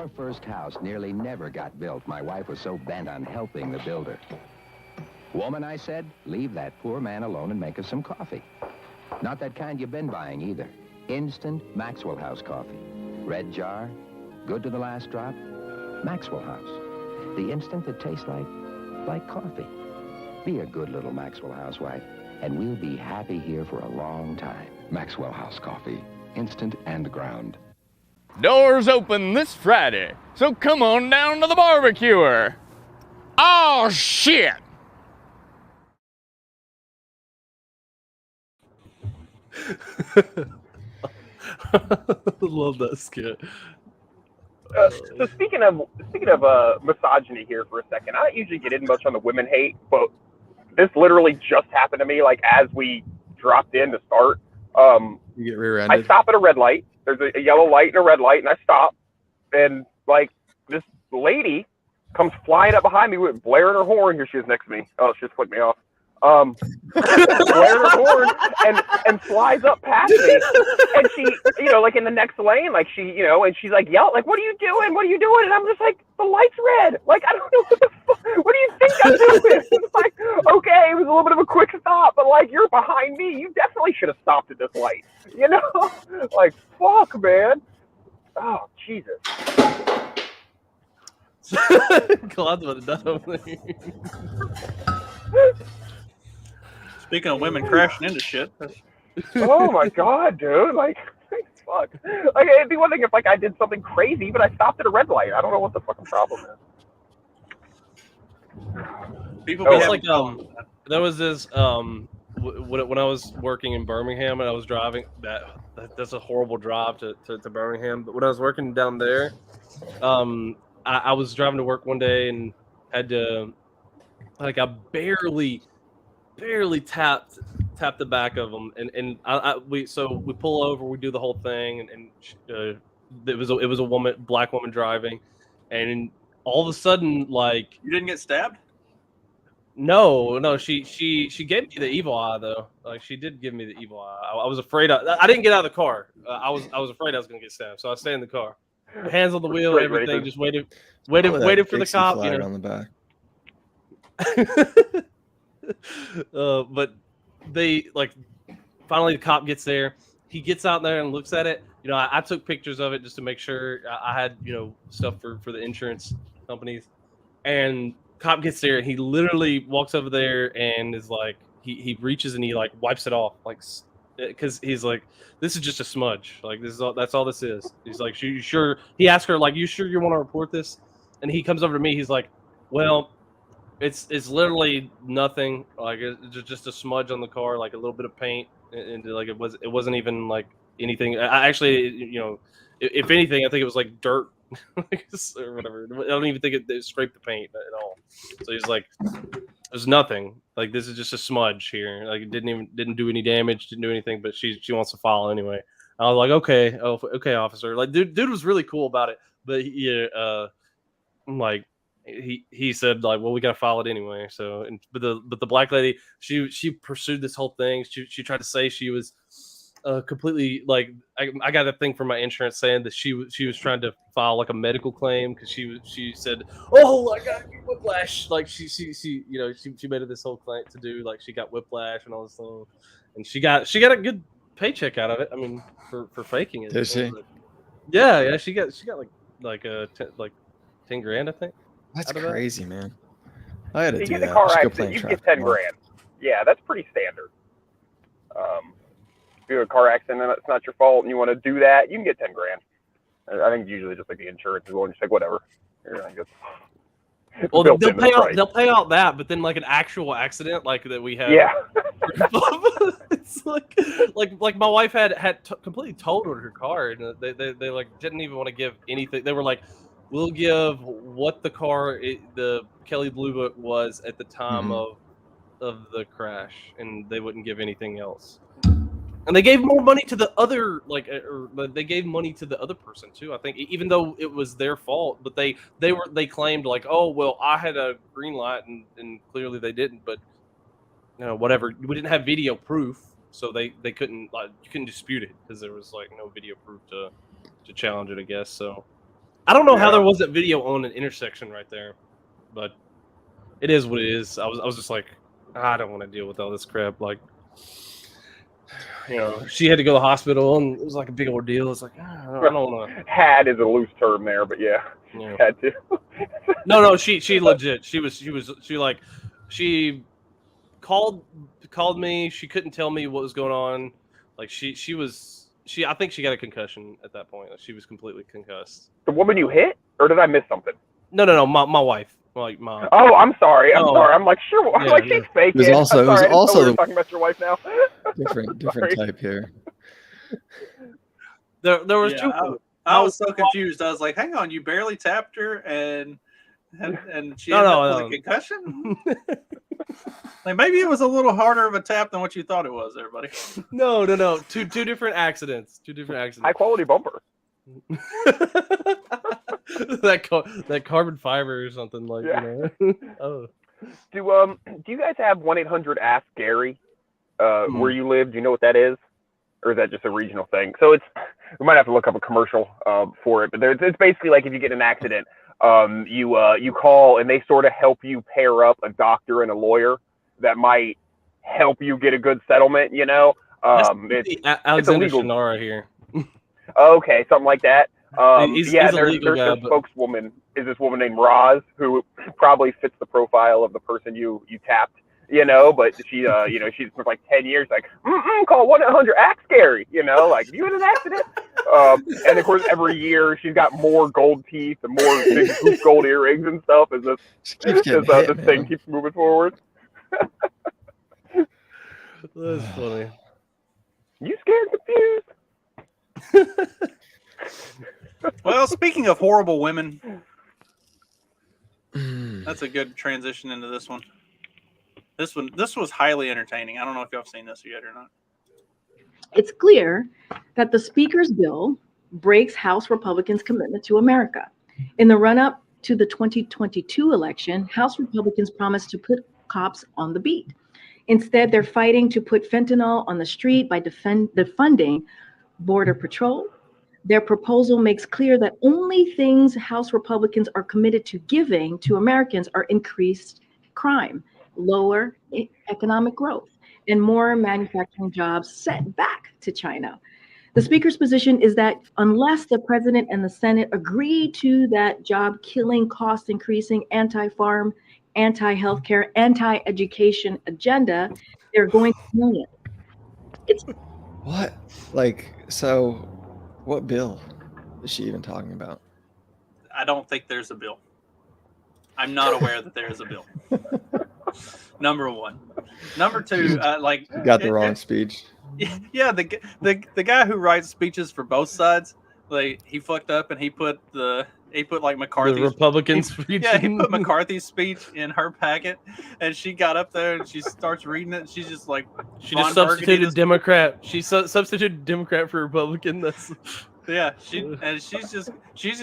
Our first house nearly never got built. My wife was so bent on helping the builder. Woman, I said, leave that poor man alone and make us some coffee. Not that kind you've been buying either. Instant Maxwell House coffee. Red jar, good to the last drop. Maxwell House. The instant that tastes like coffee. Be a good little Maxwell housewife, and we'll be happy here for a long time. Maxwell House coffee. Instant and ground. Doors open this Friday, so come on down to the barbecuer. Oh, shit! Love that skit. So speaking of misogyny here for a second, I don't usually get in much on the women hate, but this literally just happened to me. Like as we dropped in to start, You get rear-ended. I stop at a red light. There's a yellow light and a red light, and I stop. And like this lady comes flying up behind me with blaring her horn. Here she is next to me. Oh, she just flicked me off. Blaring her horn and flies up past me, and she, like in the next lane, like she, and she's like yelling, like, "What are you doing? What are you doing?" And I'm just like, "The light's red. Like, I don't know what the fuck. What do you think I'm doing?" It's like, okay, it was a little bit of a quick stop, but like you're behind me, you definitely should have stopped at this light. Like fuck, man. Oh Jesus. Clyde's about to die over there. Speaking of women crashing into shit. Oh my god, dude! Like, fuck. Like, it'd be one thing if like I did something crazy, but I stopped at a red light. I don't know what the fucking problem is. People It's like there was this when I was working in Birmingham and I was driving that's a horrible drive to Birmingham. But when I was working down there, I was driving to work one day and had to I barely tapped the back of them, and we pull over, we do the whole thing, and it was a black woman driving, and all of a sudden, like, you didn't get stabbed? No, she gave me the evil eye though. Like she did give me the evil eye. I was afraid. I didn't get out of the car. I was afraid I was gonna get stabbed, so I stayed in the car, hands on the wheel, everything, just waited for the cop. On the back. But they finally the cop gets there. He gets out there and looks at it. I took pictures of it just to make sure I had stuff for the insurance companies. And cop gets there and he literally walks over there and is like he reaches and he wipes it off because he's like, this is just a smudge. Like that's all this is. He's like, you sure? He asked her you sure you want to report this? And he comes over to me. He's like, well. It's literally nothing. Like it's just a smudge on the car, like a little bit of paint, and it wasn't even like anything. I actually, if anything, I think it was like dirt or whatever. I don't even think it scraped the paint at all. So he's like, there's nothing. Like this is just a smudge here. Like it didn't do any damage, didn't do anything. But she wants to file anyway. I was like, okay, officer. Like dude was really cool about it. But yeah, I'm like. He said well, we got to file it anyway. So but the black lady she pursued this whole thing. She tried to say she was completely I got a thing from my insurance saying that she was trying to file a medical claim because she said, oh, I got whiplash. Like she made it this whole claim to do she got whiplash and all this thing, and she got a good paycheck out of it. I mean for faking it. Did she? Yeah, she got 10 grand, I think. That's crazy, man. I had to you do get that. the car Just go accident, play you in get traffic 10 more. grand. Yeah, that's pretty standard. If you have a car accident and it's not your fault and you want to do that, you can get 10 grand. I think usually just the insurance is going to say whatever. Well, they'll pay out that, but then an actual accident that we had. Yeah. It's like my wife had completely totaled her car, and they didn't even want to give anything. They were like, we'll give what the car the Kelly Blue Book was at the time of the crash, and they wouldn't give anything else. And they gave more money to the other, they gave money to the other person too. I think, even though it was their fault, but they claimed oh well, I had a green light and clearly they didn't. But whatever, we didn't have video proof, so they couldn't you couldn't dispute it because there was no video proof to challenge it, I guess. So I don't know how Yeah. there wasn't video on an intersection right there, but it is what it is. I was just like, I don't want to deal with all this crap. Like, she had to go to the hospital, and it was like a big ordeal. It's like, I don't want to. Had is a loose term there, but yeah, had to. No, she legit. She called me. She couldn't tell me what was going on. Like I think she got a concussion at that point. Like, she was completely concussed. The woman you hit, or did I miss something? No, my wife. Like my. Oh, I'm sorry. I'm sorry. I'm like, sure. I'm like, she's faking. It was I'm sorry, I didn't know also we were talking about your wife now. different type here. There was two. I was so confused. I was like, hang on, you barely tapped her and she ended up with a concussion? Like, maybe it was a little harder of a tap than what you thought it was, everybody. No. Two different accidents. High quality bumper. that carbon fiber or something like. Yeah. Oh. Do you guys have 1-800 Ask Gary where you live? Do you know what that is, or is that just a regional thing? So we might have to look up a commercial for it, but it's basically like if you get in an accident, you call and they sort of help you pair up a doctor and a lawyer that might help you get a good settlement. It's Alexander Shannara here. Okay, something like that. He's there's guy, spokeswoman is this woman named Roz, who probably fits the profile of the person you tapped, but she, she's for like 10 years, like, call 1-800 Ask Gary, like, you in an accident? And of course, every year she's got more gold teeth and more big hoop gold earrings and stuff as this thing keeps moving forward. That's funny. You scared confused? Well, speaking of horrible women, that's a good transition into this one. This was highly entertaining. I don't know if y'all have seen this yet or not. It's clear that the Speaker's bill breaks House Republicans' commitment to America. In the run-up to the 2022 election, House Republicans promised to put cops on the beat. Instead, they're fighting to put fentanyl on the street by defunding Border Patrol. Their proposal makes clear that only things House Republicans are committed to giving to Americans are increased crime, lower economic growth, and more manufacturing jobs sent back to China. The Speaker's position is that unless the President and the Senate agree to that job-killing, cost-increasing, anti-farm, anti-healthcare, anti-education agenda, they're going to kill it. What? Like, so what bill is she even talking about? I don't think there's a bill. I'm not aware that there is a bill. Number one. Number two, got the wrong speech. Yeah, the guy who writes speeches for both sides, like, he fucked up and he put like McCarthy's the Republican speech. Yeah, he put McCarthy's speech in her packet, and she got up there and she starts reading it. And she's just like, she just substituted Democrat. She substituted Democrat for Republican. That's yeah. She's just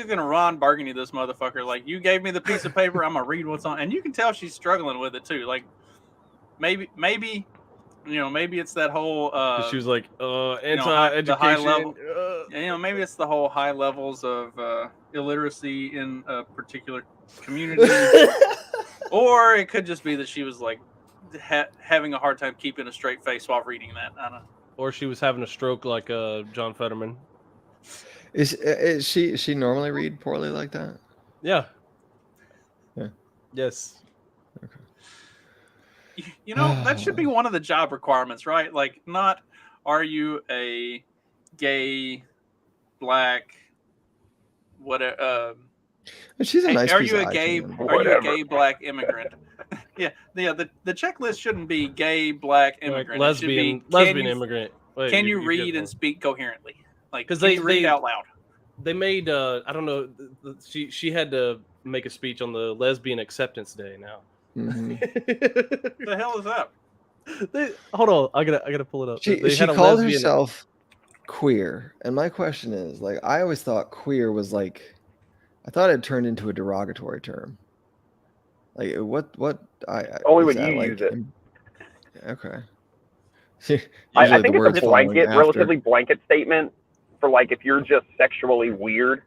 gonna Ron Burgundy this motherfucker. Like, you gave me the piece of paper, I'm gonna read what's on, and you can tell she's struggling with it too. Like, maybe it's that whole she was like anti-education. The high level, maybe it's the whole high levels of illiteracy in a particular community, or it could just be that she was like having a hard time keeping a straight face while reading that. I don't know. Or she was having a stroke like John Fetterman. Is she normally read poorly like that? Yeah. Yeah. Yes. That should be one of the job requirements, right? Like, not are you a gay, black, whatever. She's a nice. Are you a gay black immigrant? Yeah. The checklist shouldn't be gay, black immigrant. Like lesbian immigrant. Wait, can you read and speak coherently? Like, because they read out loud. They made I don't know. She had to make a speech on the Lesbian Acceptance Day now. Mm-hmm. The hell is that? Hold on, I gotta pull it up. She called herself queer, and my question is, like, I always thought queer was like, I thought it turned into a derogatory term. Like, what? Only when you use it. Okay. I think it's a blanket, relatively blanket statement for, like, if you're just sexually weird.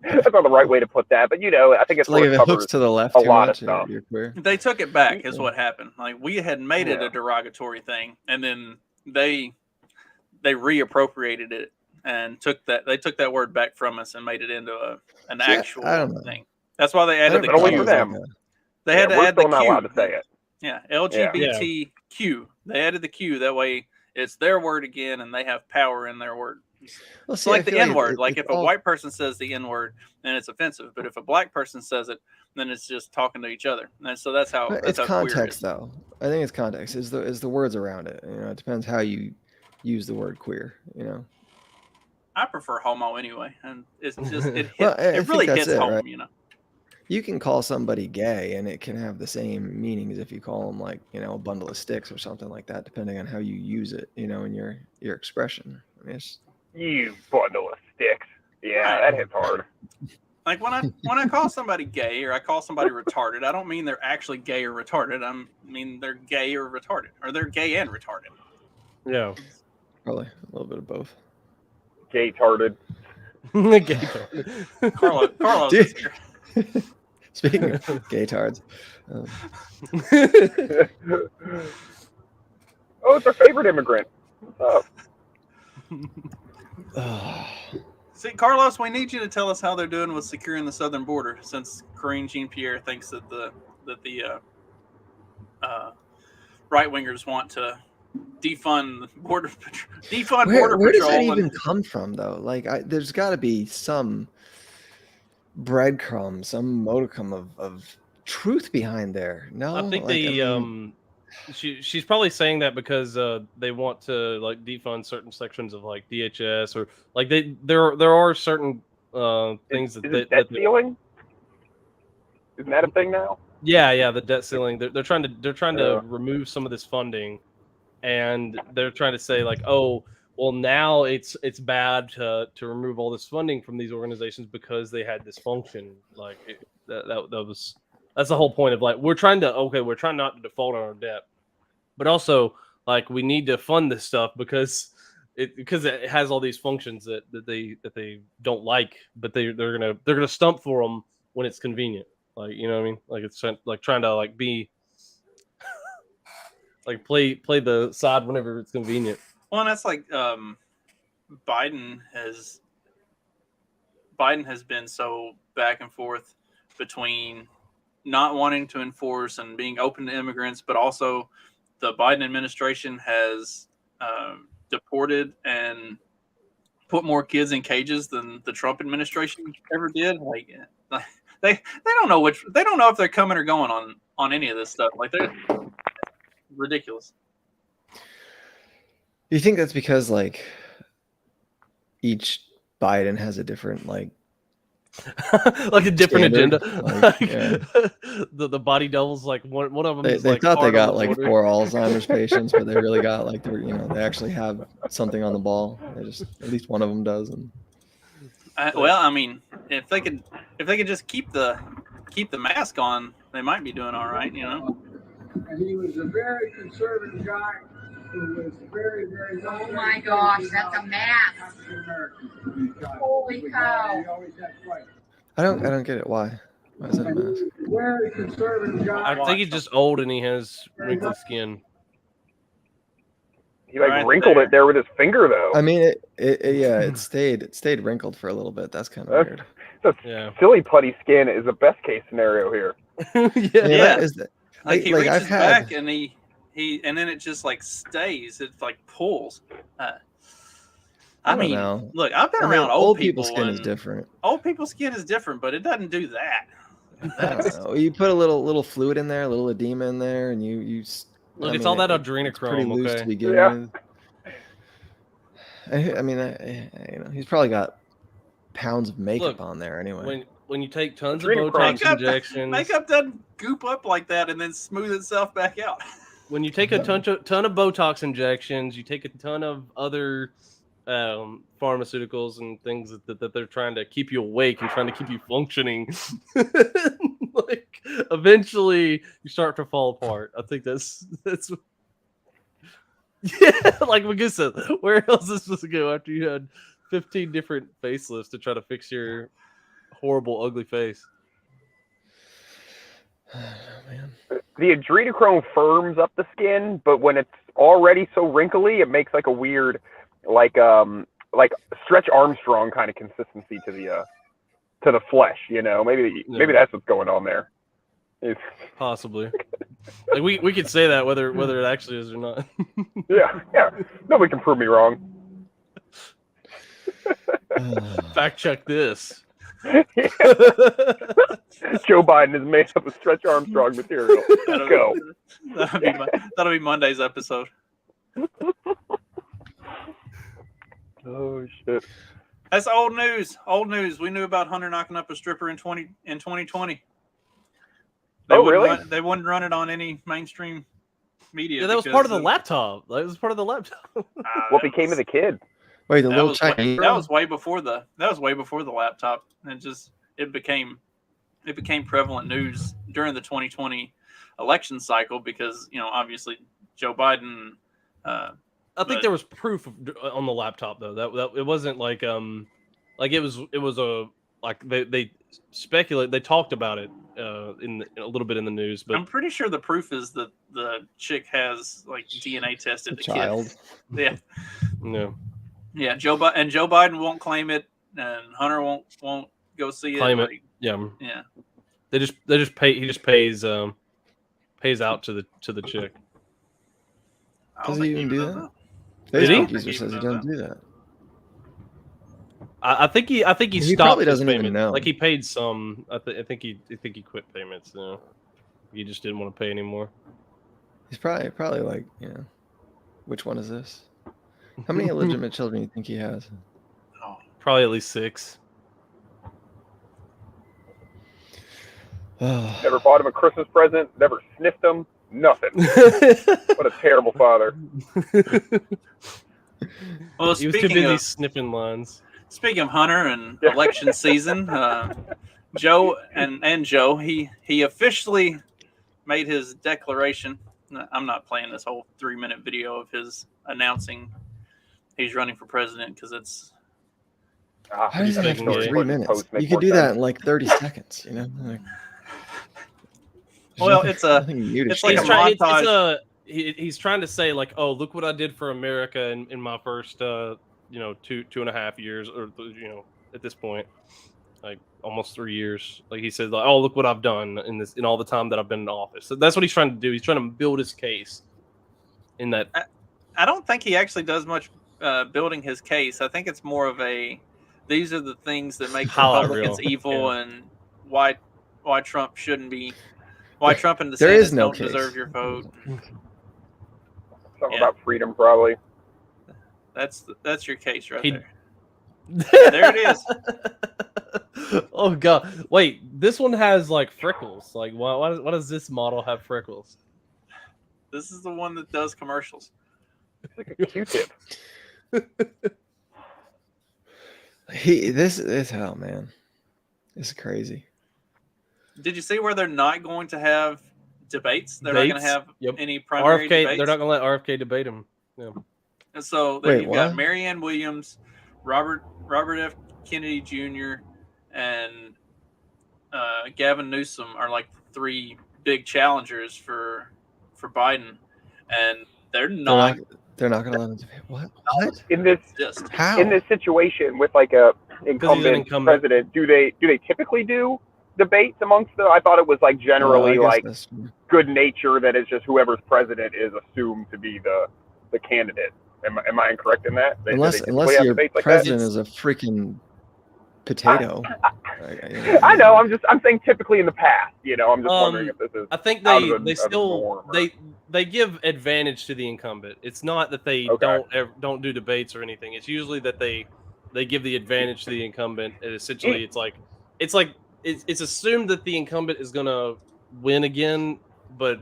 That's not the right way to put that, but I think it's like what if it covers hooks to the left a too lot of much, stuff. you're queer. They took it back, is what happened. Like we had made it a derogatory thing, and then they reappropriated it and took that word back from us and made it into an actual thing. That's why they added the But only Q. for them. They had to we're add the still not Q. allowed to say it. Yeah, LGBTQ. They added the Q. That way, it's their word again, and they have power in their word. Well, It's like the N word. Like if a white person says the N word, then it's offensive. But if a black person says it, then it's just talking to each other. And so that's how it's how context, queer though. I think it's context. Is the words around it? It depends how you use the word queer. I prefer homo anyway, and it's just it really hits home. Right? You can call somebody gay, and it can have the same meaning as if you call them like a bundle of sticks or something like that, depending on how you use it. In your expression. I mean, you bundle of sticks. Yeah, that hits hard. Like when I call somebody gay or I call somebody retarded, I don't mean they're actually gay or retarded. I mean they're gay or retarded, or they're gay and retarded. Yeah, probably a little bit of both. Gay-tarded. Gay-tarded. Carlos is here. Speaking of gay-tards. Oh, it's our favorite immigrant. What's up? See, Carlos, we need you to tell us how they're doing with securing the southern border, since Corinne Jean-Pierre thinks that the right wingers want to defund border patrol. Where does that even come from, though? Like, there's got to be some breadcrumb, some modicum of truth behind there. No, I think she's probably saying that because they want to like defund certain sections of like DHS, or like there are certain things that debt ceiling. Isn't that a thing now? Yeah, the debt ceiling. They're trying to remove some of this funding, and they're trying to say like, oh, well, now it's bad to remove all this funding from these organizations because they had dysfunction. Like that's the whole point of like we're trying not to default on our debt, but also like we need to fund this stuff because it has all these functions that they don't like, but they're gonna stump for them when it's convenient. Like, you know what I mean? Like it's like trying to like be like play the side whenever it's convenient. Well, and that's like Biden has been so back and forth between not wanting to enforce and being open to immigrants, but also the Biden administration has deported and put more kids in cages than the Trump administration ever did. Like they don't know if they're coming or going on any of this stuff. Like they're ridiculous. Do you think that's because like each Biden has a different like like a different standard, agenda? like, yeah. the body doubles, like one of them. They thought they got like 4 Alzheimer's patients, but they really got like they actually have something on the ball. They just at least one of them does. And well, I mean, if they could just keep the mask on, they might be doing all right, you know. And he was a very conservative guy who was very, very. Oh my gosh, that's a mask! Holy cow! I don't get it. Why is that a mask? Very conservative guy. I think he's just old and he has wrinkly skin. He wrinkled it there with his finger, though. I mean, it stayed wrinkled for a little bit. That's kind of weird. Silly putty skin is the best case scenario here. Yeah. Like he reaches back and he and then it just like stays. It like pulls. I mean, look, I've been around old people. Skin is different. Old people's skin is different, but it doesn't do that. I don't know. You put a little fluid in there, a little edema in there, and you. Look, it's all that adrenochrome. Pretty loose to begin with. I mean, he's probably got pounds of makeup on there anyway. When you take tons of Botox injections, makeup doesn't goop up like that and then smooth itself back out. When you take a ton of Botox injections, you take a ton of other pharmaceuticals and things that they're trying to keep you awake and trying to keep you functioning. Like eventually you start to fall apart. I think that's yeah. Like Magoo said, where else is this supposed to go after you had 15 different facelifts to try to fix your horrible, ugly face. Oh, man. The adrenochrome firms up the skin, but when it's already so wrinkly, it makes like a weird, like Stretch Armstrong kind of consistency to the flesh. Maybe that's what's going on there. Possibly. Like we could say that whether it actually is or not. Yeah. Nobody can prove me wrong. Fact check this. Joe Biden is made up of Stretch Armstrong material. Let's go. That'll be Monday's episode. Oh shit. That's old news. Old news. We knew about Hunter knocking up a stripper in 2020. Really? They wouldn't run it on any mainstream media. Yeah, that was part of the laptop. That was part of the laptop. What became of the kid? Wait, the little Chinese. That was way before the laptop, and it became prevalent news during the 2020 election cycle because obviously Joe Biden. I think there was proof on the laptop though. That it wasn't like it was a like they speculate. They talked about it in a little bit in the news, but I'm pretty sure the proof is that the chick has like DNA tested the child. Kid. Yeah. No. Yeah, Joe Biden won't claim it, and Hunter won't go see claim it. Like, yeah. Yeah. They just pay. He just pays out to the chick. Does he even do that? Did he? User says he doesn't do that. I think he stopped. Probably doesn't payment. even know. Like he paid some. I think he quit payments. He just didn't want to pay anymore. He's probably like, which one is this? How many illegitimate children do you think he has? Oh, probably at least 6. Never bought him a Christmas present. Never sniffed him. Nothing. What a terrible father. Well, he was too busy sniffing lines. Speaking of Hunter and election season, Joe he officially made his declaration. I'm not playing this whole 3-minute video of his announcing he's running for president because it's. How does that have to be 3 minutes? You could do that in like 30 seconds, Like, well, it's like a montage. He's trying to say like, oh, look what I did for America in my first 2.5 years, or at this point, like almost 3 years. Like he said, like, oh, look what I've done in all the time that I've been in office. So that's what he's trying to do. He's trying to build his case. In that, I don't think he actually does much building his case. I think it's more of these are the things that make Republicans evil and why Trump shouldn't be. Why Trump and DeSantis don't deserve your vote. Something about freedom, probably. That's your case right there. There it is. Oh God! Wait, this one has like freckles. Like, why does this model have freckles? This is the one that does commercials. It's like a Q-tip. This is hell, man. This is crazy. Did you see where they're not going to have debates? They're not going to have any primary RFK, debates. They're not going to let RFK debate him. Yeah. And so you've got Marianne Williams, Robert F. Kennedy Jr., and Gavin Newsom are like 3 big challengers for Biden, and they're not going to let them debate. What? In this situation with like a incumbent president, do they typically do debates amongst them? I thought it was like generally good nature, that it's just whoever's president is assumed to be the candidate. Am I incorrect in that? Unless your president is a freaking potato. I know. I'm saying typically in the past. I'm just wondering if this is. I think they give advantage to the incumbent. It's not that they don't do debates or anything. It's usually that they give the advantage to the incumbent. And essentially, it's assumed that the incumbent is going to win again, but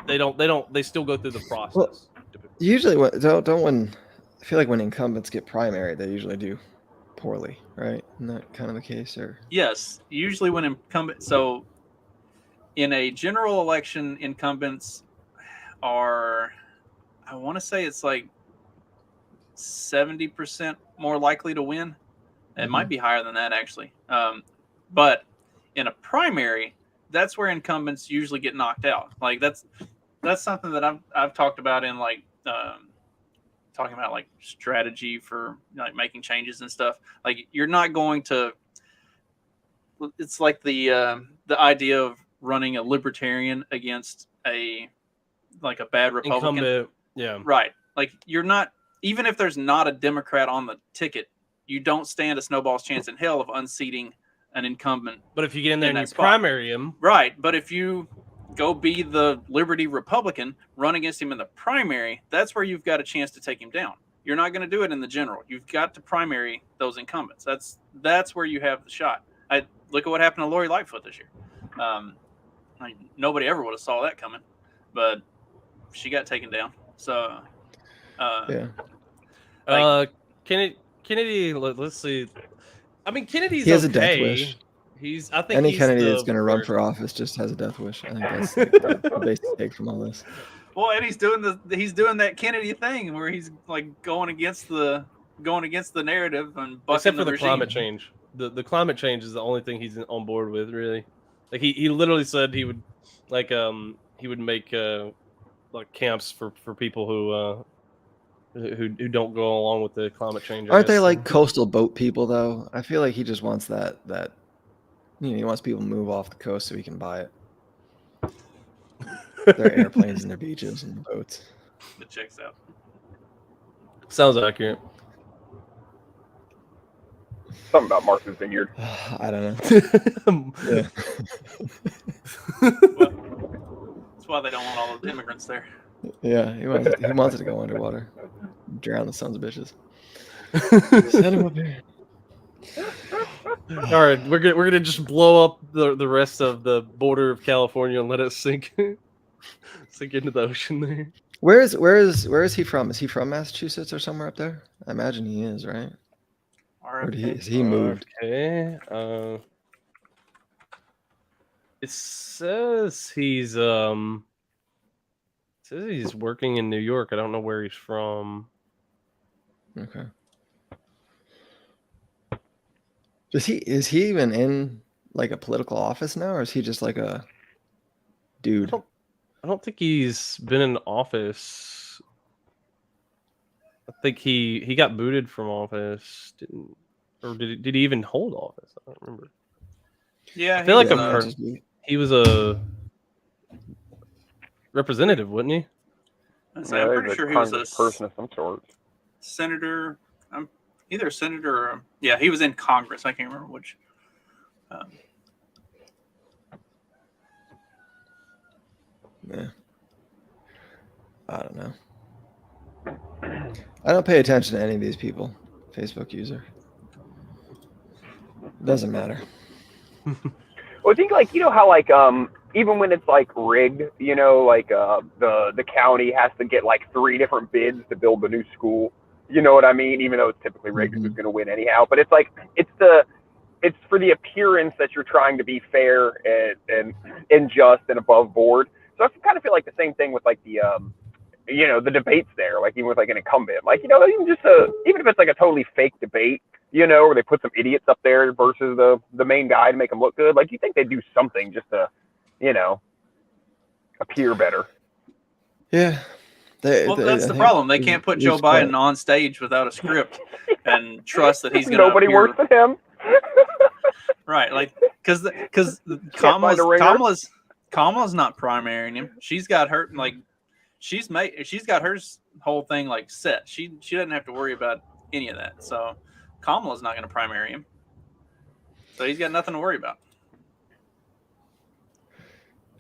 they still go through the process. Well, usually when I feel like when incumbents get primary, they usually do poorly, right? Isn't that kind of the case? Or yes, usually when incumbent. So in a general election, incumbents are, I want to say it's like 70% more likely to win. It might be higher than that actually. But in a primary, that's where incumbents usually get knocked out. Like that's something that I've talked about in like talking about like strategy for like making changes and stuff. Like you're not going to. It's like the idea of running a libertarian against a bad Republican. Incumbent, yeah. Right. Like you're not, even if there's not a Democrat on the ticket, you don't stand a snowball's chance in hell of unseating an incumbent. But if you get in there and you spot. primary him. Right. But if you go be the Liberty Republican, run against him in the primary, that's where you've got a chance to take him down. You're not going to do it in the general. You've got to primary those incumbents. That's where you have the shot. Look at what happened to Lori Lightfoot this year. Nobody ever would have saw that coming, but she got taken down. So, yeah. Kennedy. Let's see. I mean, Kennedy's he has okay. a death wish. I think any Kennedy that's going to run for office just has a death wish. I think that's the basic take from all this. Well, and he's doing that Kennedy thing where he's like going against the narrative and bucking except for the regime. climate change. The climate change is the only thing he's on board with, really. Like he literally said he would make like camps for people who don't go along with the climate change. Aren't they like coastal boat people though? I feel like he just wants that he wants people to move off the coast so he can buy it. Their airplanes and their beaches and boats. It checks out. Sounds accurate. Something about Martha's Vineyard. I don't know. Yeah. That's why they don't want all the immigrants there. Yeah, he wants it to go underwater. Drown the sons of bitches. Send him up here. All right, we're gonna just blow up the rest of the border of California and let it sink into the ocean there. Where is he from? Is he from Massachusetts or somewhere up there? I imagine he is, right? Or has he moved? Okay. It says he's working in New York. I don't know where he's from. Okay. Is he even in like a political office now, or is he just like a dude? I don't think he's been in office. I think he got booted from office. Did he even hold office? I don't remember. Yeah, I feel like he was a representative, wasn't he? I'm pretty sure he was a person of some sort. Senator. Either a senator or yeah, he was in Congress. I can't remember which. Yeah. I don't know. I don't pay attention to any of these people. Facebook user. Doesn't matter. Well, I think like how like even when it's like rigged, like the county has to get like 3 different bids to build the new school. You know what I mean? Even though it's typically rigged, who's going to win anyhow. But it's like it's for the appearance that you're trying to be fair and just and above board. So I kind of feel like the same thing with like the the debates there, like even with like an incumbent, like even if it's like a totally fake debate, where they put some idiots up there versus the main guy to make them look good. Like you think they do something just to appear better. Yeah. That's the problem. They can't put Joe Biden on stage without a script and trust that he's going to nobody works with him. Right, like because Kamala's not primarying him. She's got her she's got her whole thing like set. She doesn't have to worry about any of that. So Kamala's not going to primary him. So he's got nothing to worry about.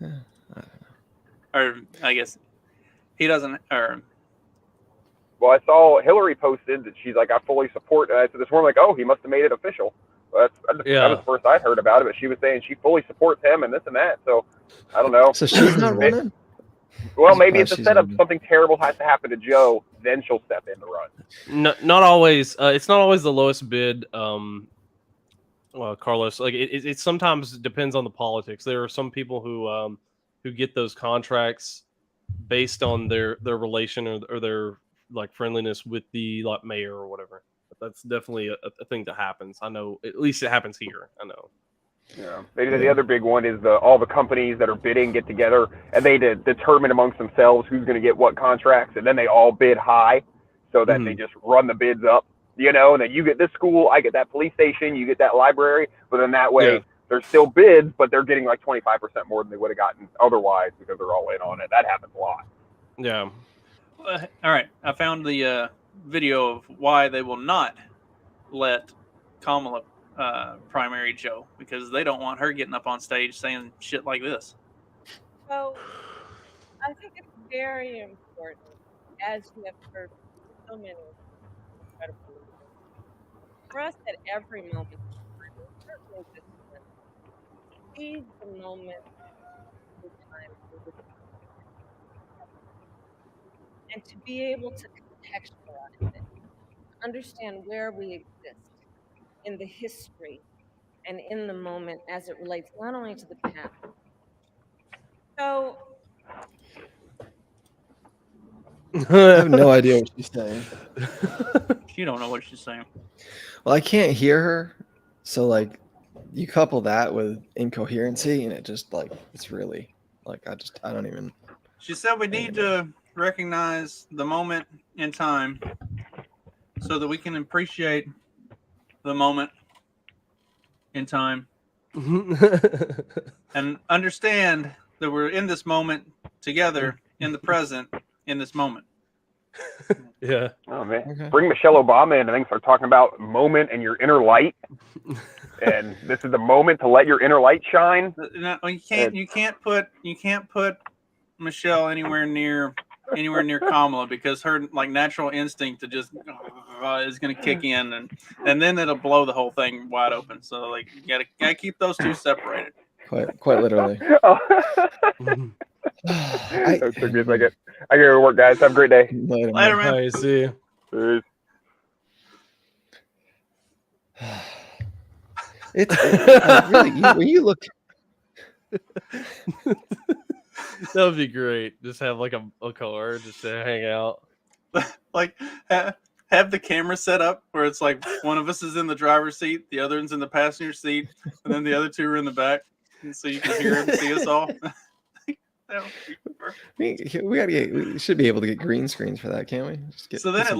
Yeah, or I guess he doesn't. Or well, I saw Hillary posted that she's like, I fully support. And I said this morning, like, oh, he must have made it official. Well, that was the first I'd heard about it, but she was saying she fully supports him and this and that. So I don't know. So she's not running? Well, maybe it's a setup. Something terrible has to happen to Joe, then she'll step in to run. No, not always. It's not always the lowest bid. Well, Carlos, like it sometimes depends on the politics. There are some people who get those contracts based on their relation or their like friendliness with the like mayor or whatever. But that's definitely a thing that happens. I know, at least it happens here. I know. Yeah. The other big one is all the companies that are bidding get together and they determine amongst themselves who's going to get what contracts, and then they all bid high so that they just run the bids up, and then you get this school, I get that police station, you get that library, but then that way there's still bids, but they're getting like 25% more than they would have gotten otherwise because they're all in on it. That happens a lot. Yeah. All right. I found the video of why they will not let Kamala primary Joe, because they don't want her getting up on stage saying shit like this. So I think it's very important, as you have heard so many incredible leaders, for us at every moment, certainly this one, seize the moment in time in which and to be able to contextualize it, understand where we exist in the history and in the moment as it relates not only to the past. So I have no idea what she's saying. You don't know what she's saying. Well, I can't hear her, so like you couple that with incoherency, and it just like it's really like I don't even. She said we need to recognize the moment in time so that we can appreciate the moment in time and understand that we're in this moment together in the present in this moment. Yeah. Oh man, bring Michelle Obama in and then start talking about moment and your inner light. And this is the moment to let your inner light shine. No, you can't put Michelle anywhere near Kamala, because her like natural instinct to just is going to kick in, and then it'll blow the whole thing wide open. So like you gotta keep those two separated. Quite literally. That took me a second. I gotta work, guys. Have a great day. Later, man. Bye, see you. Peace. Really, when you look. That would be great. Just have like a car just to hang out. Like have the camera set up where it's like one of us is in the driver's seat, the other one's in the passenger seat, and then the other two are in the back, and so you can hear and see us all. We should be able to get green screens for that, can't we? So then it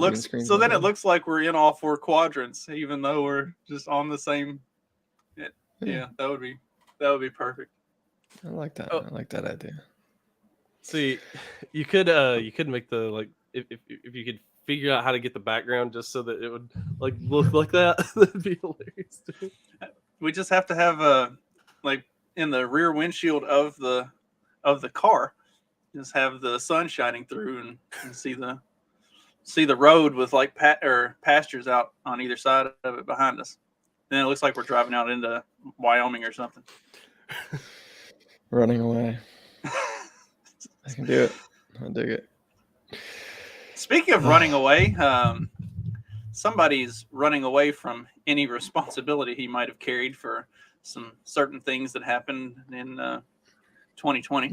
looks like we're in all four quadrants, even though we're just on the same. Yeah, that would be perfect. I like that. I like that idea. See, you could make the like if you could figure out how to get the background just so that it would like look like that. That'd be hilarious. We just have to have like in the rear windshield of the car, just have the sun shining through and see the road with like pastures out on either side of it behind us. Then it looks like we're driving out into Wyoming or something. Running away. I can do it. I dig it. Speaking of running away, somebody's running away from any responsibility he might have carried for some certain things that happened in 2020.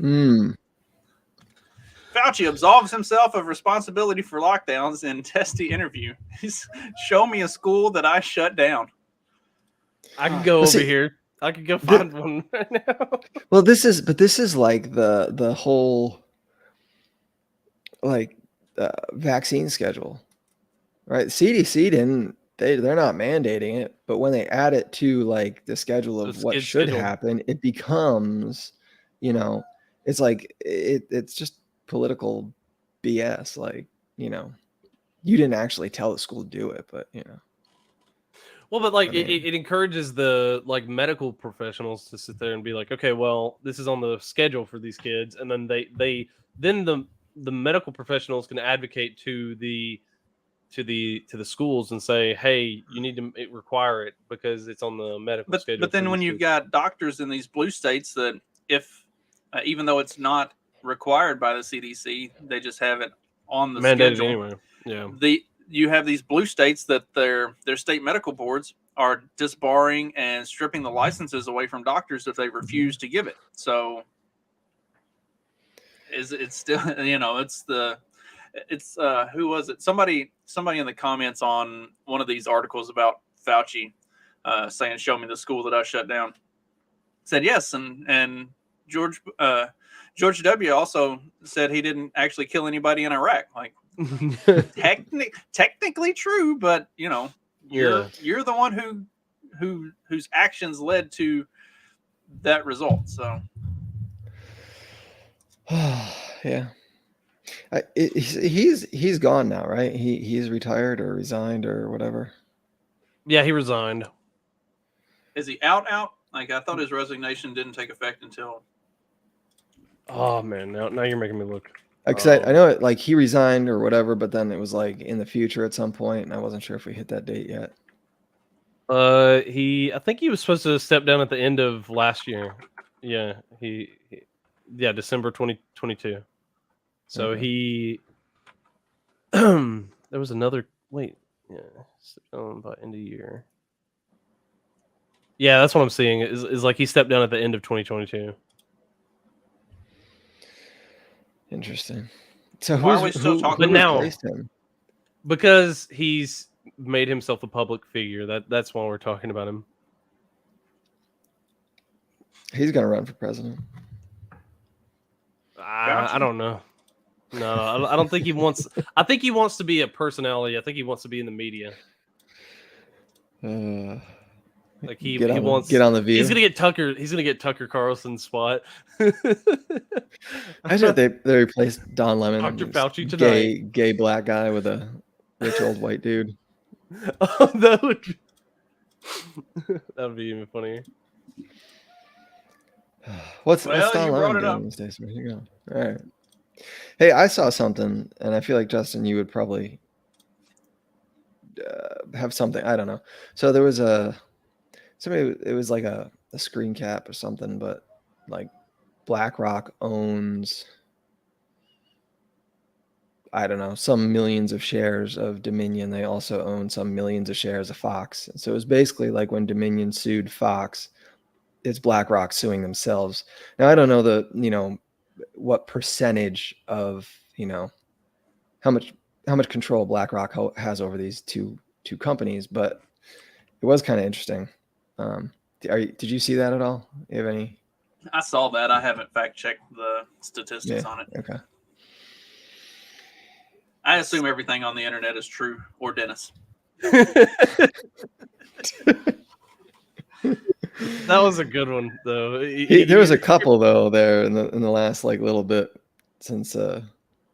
Fauci absolves himself of responsibility for lockdowns in testy interview. He's show me a school that I shut down. I can go over here. I could go find one right now. Well, this is like the whole like vaccine schedule, right? CDC they're not mandating it, but when they add it to like the schedule of what should happen, it becomes, it's like it's just political BS. Like, you didn't actually tell the school to do it, but Well, but like it encourages the like medical professionals to sit there and be like, okay, well, this is on the schedule for these kids, and then the medical professionals can advocate to the schools and say, hey, you need to require it because it's on the medical schedule. But then when you've got doctors in these blue states that if even though it's not required by the CDC, they just have it on the mandated schedule anyway. Yeah. You have these blue states that their state medical boards are disbarring and stripping the licenses away from doctors if they refuse to give it. So it's still, it's who was it? Somebody in the comments on one of these articles about Fauci saying, show me the school that I shut down. said yes, and George W. also said he didn't actually kill anybody in Iraq. Like, technically true, but you're the one whose actions led to that result. So yeah. He's gone now, right? He's retired or resigned or whatever. Yeah, he resigned. Is he out? Like, I thought his resignation didn't take effect until. Oh man, now you're making me look. Because I know it, like he resigned or whatever, but then it was like in the future at some point, and I wasn't sure if we hit that date yet. I think he was supposed to step down at the end of last year. Yeah, December 2022. So Okay. there was another by end of year. Yeah, that's what I'm seeing. Is like he stepped down at the end of 2022. Interesting. So why are we still talking? But now, replaced him? Because he's made himself a public figure. That's why we're talking about him. He's gonna run for president. I don't know. No, I don't think he wants. I think he wants to be a personality. I think he wants to be in the media. Like he wants get on the View. He's gonna get Tucker. He's gonna get Tucker Carlson's spot. I know they replaced Don Lemon. Dr. Fauci tonight. Gay black guy with a rich old white dude. Oh, that would be even funnier. What's Don Lemon doing these days? Where you going? All right. Hey, I saw something, and I feel like Justin, you would probably have something. I don't know. So there was it was like a screen cap or something, but like BlackRock owns, I don't know, some millions of shares of Dominion. They also own some millions of shares of Fox. And so it was basically like when Dominion sued Fox, it's BlackRock suing themselves. Now I don't know what percentage of how much control BlackRock has over these two companies, but it was kind of interesting. Did you see that at all? You have any? I saw that. I haven't fact checked the statistics on it. Okay. I assume everything on the internet is true, or Dennis. That was a good one, though. There was a couple though there in the last like little bit since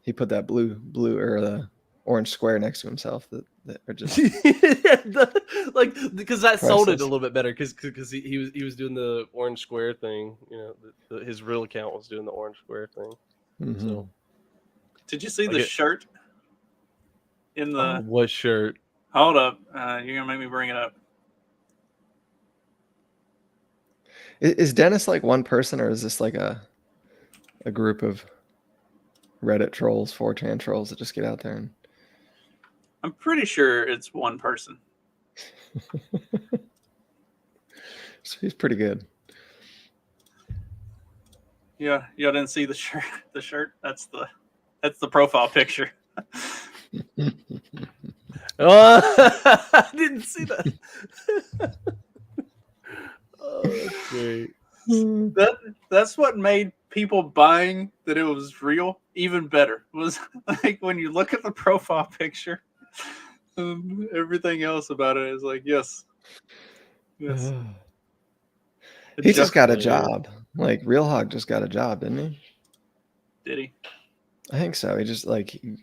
he put that blue or the orange square next to himself that are just like, because that sold it a little bit better because he was doing the orange square thing. His real account was doing the orange square thing. Mm-hmm. So, did you see the shirt? In the what shirt? Hold up, you're gonna make me bring it up. Is Dennis like one person, or is this like a group of Reddit trolls, 4chan trolls that just get out there and? I'm pretty sure it's one person. So he's pretty good. Yeah, y'all didn't see the shirt. The shirt. That's the profile picture. I didn't see that. Oh, that's great. That's what made people buying that it was real even better. Was like when you look at the profile picture, everything else about it is like yes. He just got a job. Like Real Hog just got a job, didn't he? Did he? I think so. He just like, oh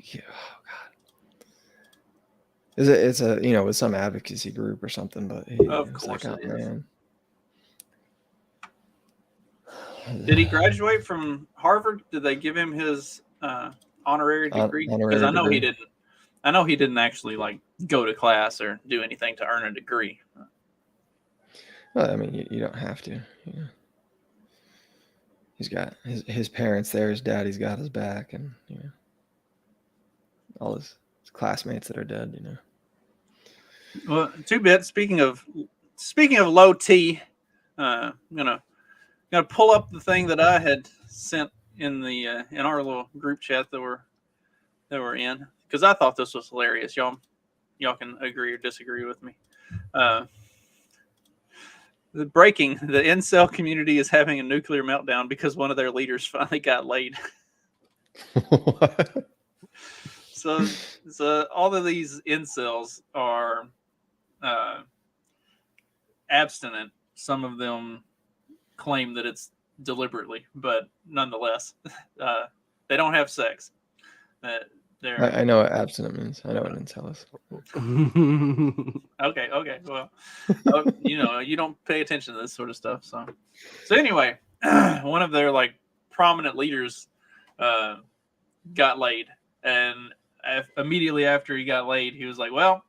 god, it's a with some advocacy group or something. But of course like, it is. Man. Did he graduate from Harvard? Did they give him his honorary degree? Because I know he didn't. I know he didn't actually like go to class or do anything to earn a degree. Well, I mean, you don't have to. He's got his parents there. His daddy's got his back, and all his classmates that are dead. Well, too bad. Speaking of low T, I'm gonna pull up the thing that I had sent in the in our little group chat that we're in, because I thought this was hilarious. Y'all can agree or disagree with me. The incel community is having a nuclear meltdown because one of their leaders finally got laid. So all of these incels are abstinent. Some of them claim that it's deliberately, but nonetheless, they don't have sex. I know what abstinent means. I know what incel is. Okay. Well, you don't pay attention to this sort of stuff. So anyway, one of their like prominent leaders got laid, and immediately after he got laid, he was like, "Well,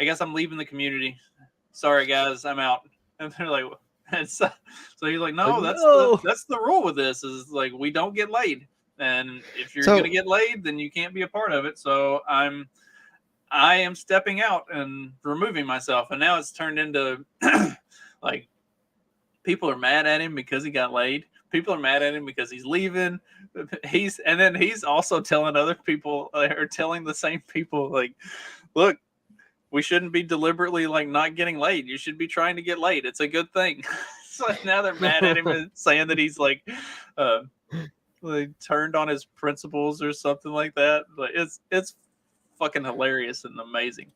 I guess I'm leaving the community. Sorry, guys, I'm out." And they're like, so he's like, "No, that's the rule with this is like we don't get laid." And if you're going to get laid, then you can't be a part of it. So I am stepping out and removing myself. And now it's turned into like people are mad at him because he got laid. People are mad at him because he's leaving. He's also telling other people or telling the same people like, look, we shouldn't be deliberately like not getting laid. You should be trying to get laid. It's a good thing. So now they're mad at him and saying that he's like turned on his principles or something like that. Like it's fucking hilarious and amazing.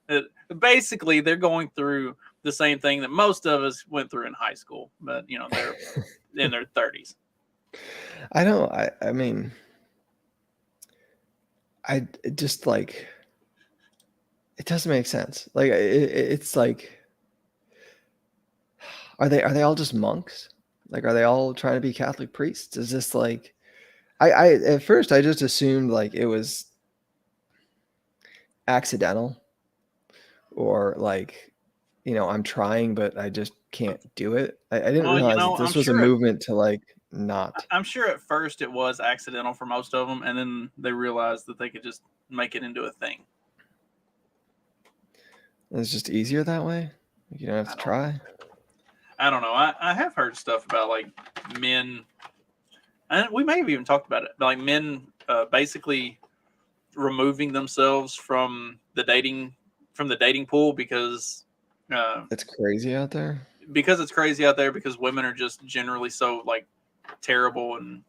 Basically, they're going through the same thing that most of us went through in high school, but they're in their 30s. I mean, I just like it doesn't make sense. Like it's like, are they all just monks? Like, are they all trying to be Catholic priests? Is this like? I at first I just assumed like it was accidental, or like, I'm trying but I just can't do it. I didn't realize that this was a movement to like not. I'm sure at first it was accidental for most of them, and then they realized that they could just make it into a thing. It's just easier that way. You don't have to try. I don't know. I have heard stuff about like men. And we may have even talked about it, like men basically removing themselves from the dating pool because it's crazy out there. Because it's crazy out there because women are just generally so like terrible and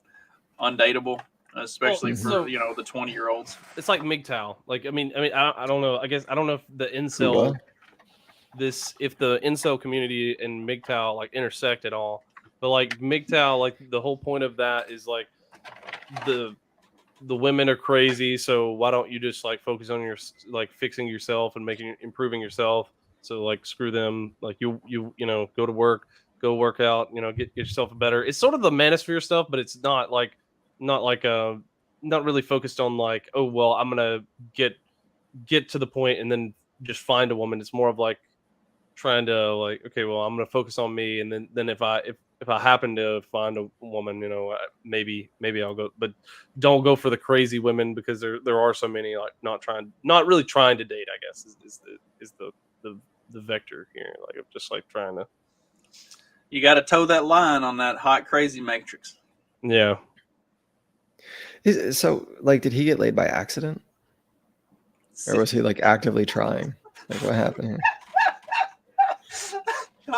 undateable, especially for the 20-year-olds. It's like MGTOW. Like I mean, I don't know. I guess I don't know if the incel if the incel community and MGTOW like intersect at all. But like MGTOW, like the whole point of that is like the women are crazy, so why don't you just like focus on your like fixing yourself and improving yourself? So like screw them, like you go to work, go work out, get yourself better. It's sort of the manosphere stuff, but it's not really focused on like, oh well, I'm gonna get to the point and then just find a woman. It's more of like trying to like, okay, well, I'm gonna focus on me, and then if I happen to find a woman, maybe I'll go, but don't go for the crazy women because there are so many like not really trying to date, I guess is the vector here, like of just like trying to. You got to toe that line on that hot crazy matrix. Yeah. So like, did he get laid by accident, or was he like actively trying? Like, what happened here? I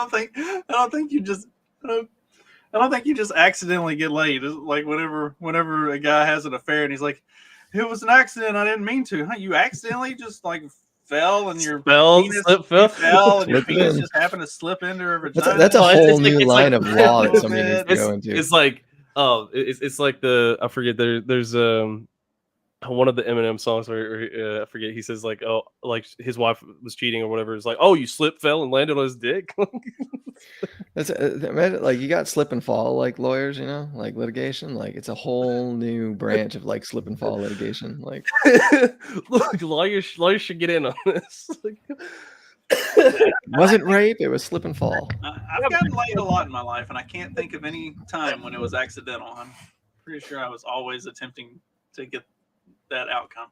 don't think you just accidentally get laid. It's like whenever a guy has an affair and he's like, it was an accident, I didn't mean to. Huh? You accidentally just like fell and your penis fell and your penis just happened to slip into her vagina. That's a whole new line of law that somebody needs to go into. It's like it's like I forget there's one of the Eminem songs where I forget, he says like, oh, like his wife was cheating or whatever. It's like, oh, you slipped, fell, and landed on his dick. That's like, you got slip and fall like lawyers, like litigation. Like it's a whole new branch of like slip and fall litigation. Like, look, lawyers should get in on this. Wasn't rape, it was slip and fall. I've gotten laid a lot in my life, and I can't think of any time when it was accidental. I'm pretty sure I was always attempting to get that outcome.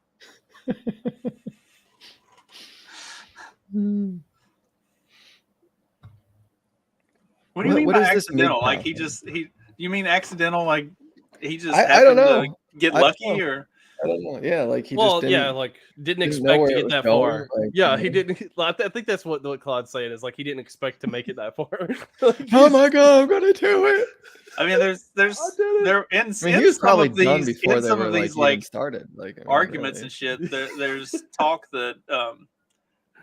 What do you mean by accidental? Like you mean accidental? Like he just happened to get lucky, or I don't know. Yeah, like he Well, just yeah, didn't, like didn't didn't know expect where to it get was that going. far. Like, Yeah, he didn't. I think that's what Claude's saying is like he didn't expect to make it that far. Like, oh my god, I'm gonna do it. I mean, there's there in, I mean, in he was some probably of done these before in they some were of like these even like started. Like, I mean, arguments really. and shit. There's talk that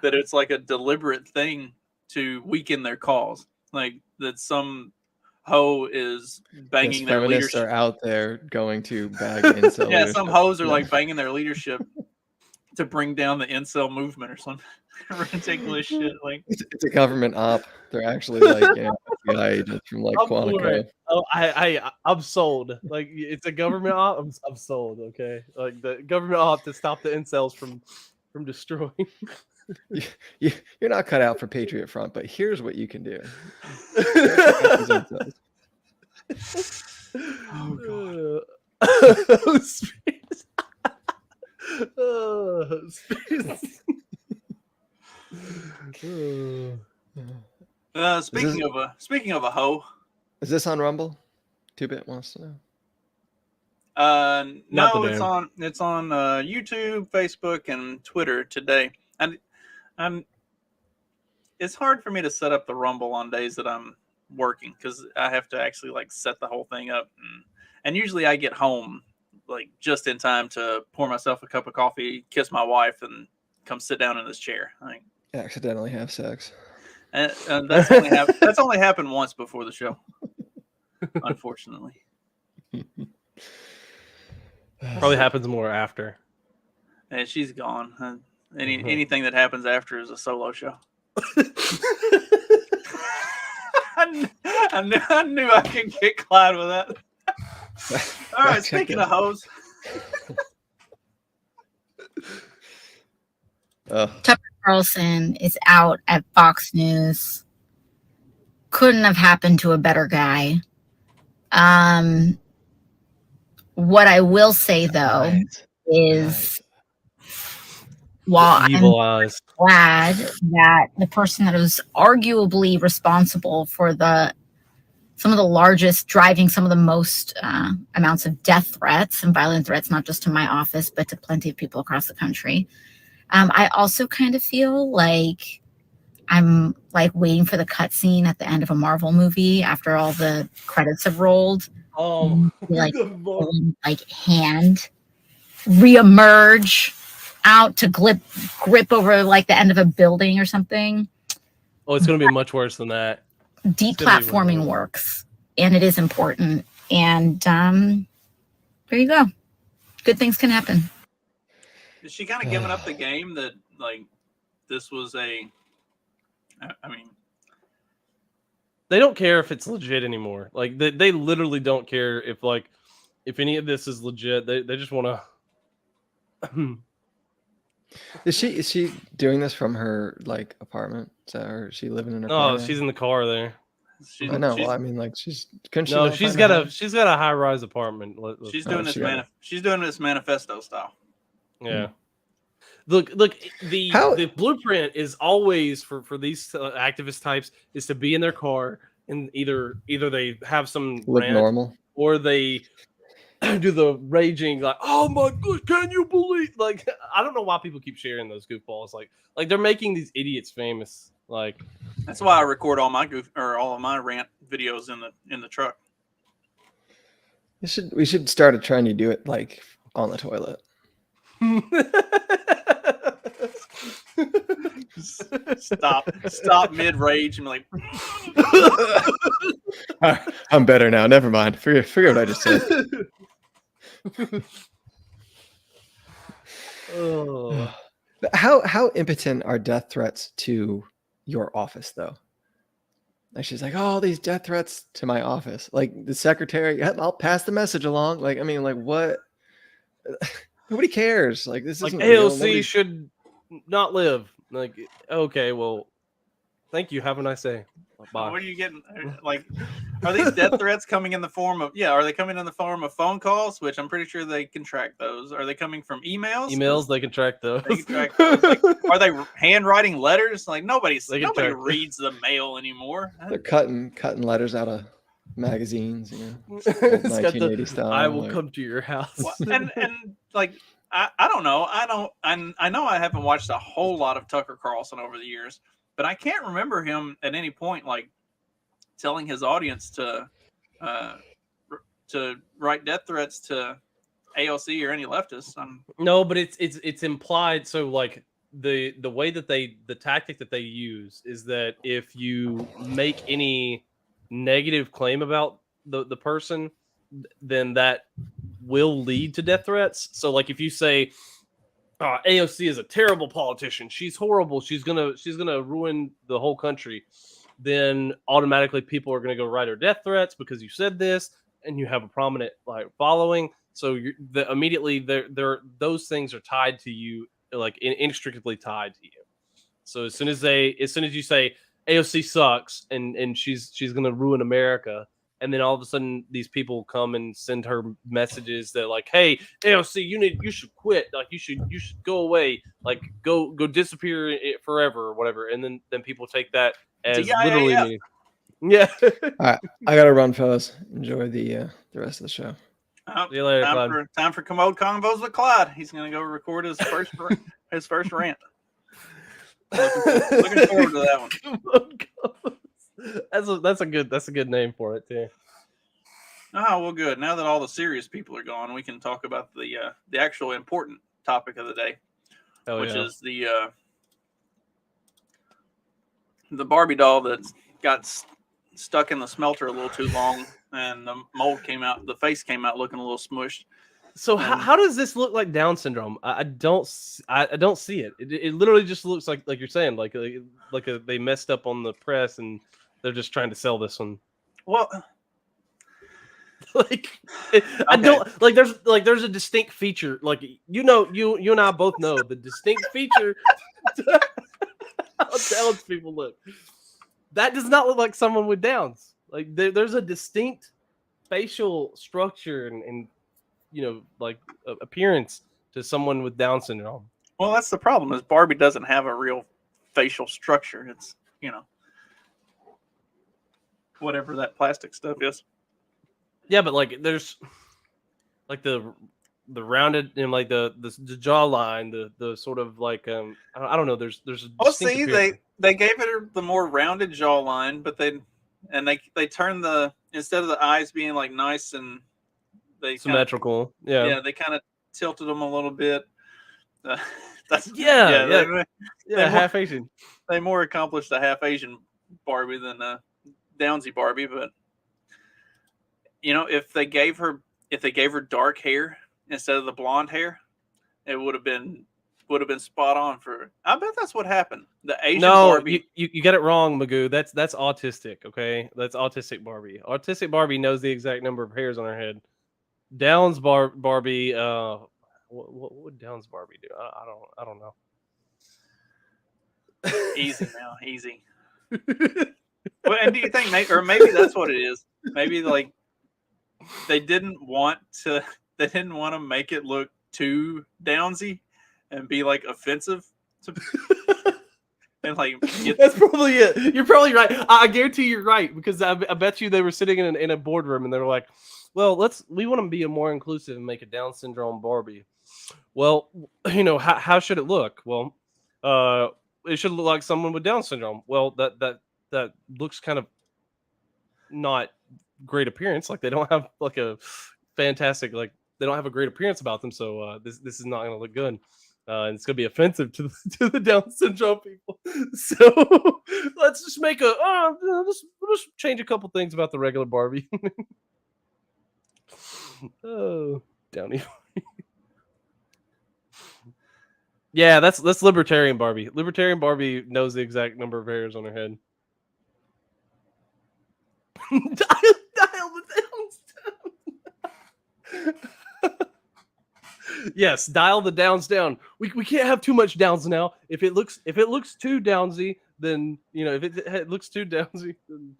that it's like a deliberate thing to weaken their cause, like that some hoe is Yes, banging their feminists leadership. are out there going to bag incel Yeah, leadership. some hoes are Yeah. like banging their leadership to bring down the incel movement or some ridiculous shit. Like It's a government op. They're actually like FBI agents from like I'm for Quantico. it. Oh, I'm sold. Like it's a government op. I'm sold. Okay, like the government op to stop the incels from destroying. You're not cut out for Patriot Front, but here's what you can do. oh god. Speaking of a hoe. Is this on Rumble? 2-Bit wants to know. No, it's on YouTube, Facebook, and Twitter today. And it's hard for me to set up the Rumble on days that I'm working because I have to actually like set the whole thing up. And usually I get home like just in time to pour myself a cup of coffee, kiss my wife, and come sit down in this chair. Accidentally have sex. And that's only happened once before the show, unfortunately. Probably happens more after. And she's gone. Anything that happens after is a solo show. I knew I could get Clyde with that. All right, speaking of hoes. Tucker Carlson is out at Fox News. Couldn't have happened to a better guy. What I will say though is while I'm glad that the person that was arguably responsible for some of the largest, driving some of the most amounts of death threats and violent threats, not just to my office, but to plenty of people across the country. I also kind of feel like I'm like waiting for the cutscene at the end of a Marvel movie after all the credits have rolled. Like hand reemerge out to grip over like the end of a building or something. Oh, it's going to be much worse than that. Deplatforming works, and it is important. And there you go. Good things can happen. Is she kind of giving up the game that like this was I mean, they don't care if it's legit anymore. Like they literally don't care if any of this is legit. They just want to. Is she doing this from her like apartment? Or is she living in her? Oh, she's in the car there. I know. Well, I mean, like she's she's got a high rise apartment. She's doing she's doing this manifesto style. Yeah. Look. The blueprint is always for these activist types is to be in their car and either they have some live rant normal or they do the raging like, oh my god, can you believe? Like, I don't know why people keep sharing those goofballs. Like they're making these idiots famous. Like that's why I record all of my rant videos in the truck. We should start a trend. You do it like on the toilet. Stop mid rage and be like I'm better now. Never mind. Forget what I just said. Oh. How impotent are death threats to your office though? Like she's like, oh, these death threats to my office. Like the secretary, I'll pass the message along. Like, I mean, like what? Nobody cares. Like this like isn't AOC should not live. Like, okay, well, thank you. Have a nice day. Bye. What are you getting? Like, are these death threats coming in the form of? Yeah, are they coming in the form of phone calls? Which I'm pretty sure they can track those. Are they coming from emails? Emails, they can track those. They can track those. Like, are they handwriting letters? Like nobody reads the mail anymore. They're cutting letters out of magazines, you know, It's got 1980 the, style. I will like- come to your house. and like I don't know. I know I haven't watched a whole lot of Tucker Carlson over the years, but I can't remember him at any point like telling his audience to write death threats to AOC or any leftists. No, but it's implied. So like the way that the tactic that they use is that if you make any negative claim about the person, then that will lead to death threats. So like if you say AOC is a terrible politician, she's horrible, she's gonna ruin the whole country, then automatically people are gonna go write her death threats because you said this and you have a prominent like following. So immediately those things are tied to you, like inextricably tied to you. So as soon as you say AOC sucks and she's gonna ruin America, and then all of a sudden these people come and send her messages that like, hey AOC, you should quit, like you should go away, like go disappear forever or whatever, and then people take that as literally meaning. Yeah. All right, I gotta run, fellas. Enjoy the rest of the show. See you later, Clyde. Time for Commode Convos with Clyde. He's gonna go record his first rant. Looking forward to that one. That's a good name for it too. Oh well, good. Now that all the serious people are gone, we can talk about the actual important topic of the day, which is the Barbie doll that got stuck in the smelter a little too long, and the mold came out. The face came out looking a little smushed. So how does this look like Down syndrome? I don't see it. It literally just looks like you're saying, like they messed up on the press and they're just trying to sell this one. Well, I don't like. There's a distinct feature. Like you and I both know the distinct feature. How Downs people look. That does not look like someone with Downs. Like there's a distinct facial structure and like appearance to someone with Down syndrome. Well, that's the problem. Is Barbie doesn't have a real facial structure. It's whatever that plastic stuff is. Yeah, but like there's like the rounded and like the jawline, the sort of like I don't know. There's a see they gave it the more rounded jawline, but they turned instead of the eyes being like nice and they symmetrical. They kind of tilted them a little bit. That's half Asian. They more accomplished a half Asian Barbie than a Downsy Barbie, but if they gave her dark hair instead of the blonde hair, it would have been spot on for. I bet that's what happened. The Asian Barbie. You get it wrong, Magoo. That's autistic. Okay, that's autistic Barbie. Autistic Barbie knows the exact number of hairs on her head. Downs Barbie. What would Downs Barbie do? I don't know. Easy now, easy. Well, and do you think maybe that's what it is? Maybe like they didn't want to make it look too Downsy and be like offensive to and like that's probably it. You're probably right. I guarantee you're right, because I bet you they were sitting in a boardroom and they were like, well, we want to be more inclusive and make a Down syndrome Barbie. Well, how should it look? Well, it should look like someone with Down syndrome. Well, that looks kind of not great appearance. Like they don't have like a fantastic, like they don't have a great appearance about them. So this is not going to look good. And it's going to be offensive to the Down syndrome people. So let's just make we'll just change a couple things about the regular Barbie. Oh, Downy. Yeah, that's libertarian Barbie. Libertarian Barbie knows the exact number of hairs on her head. dial the Downs down. Yes, dial the Downs down. We can't have too much Downs now. If it looks too Downsy, then if it looks too Downsy, then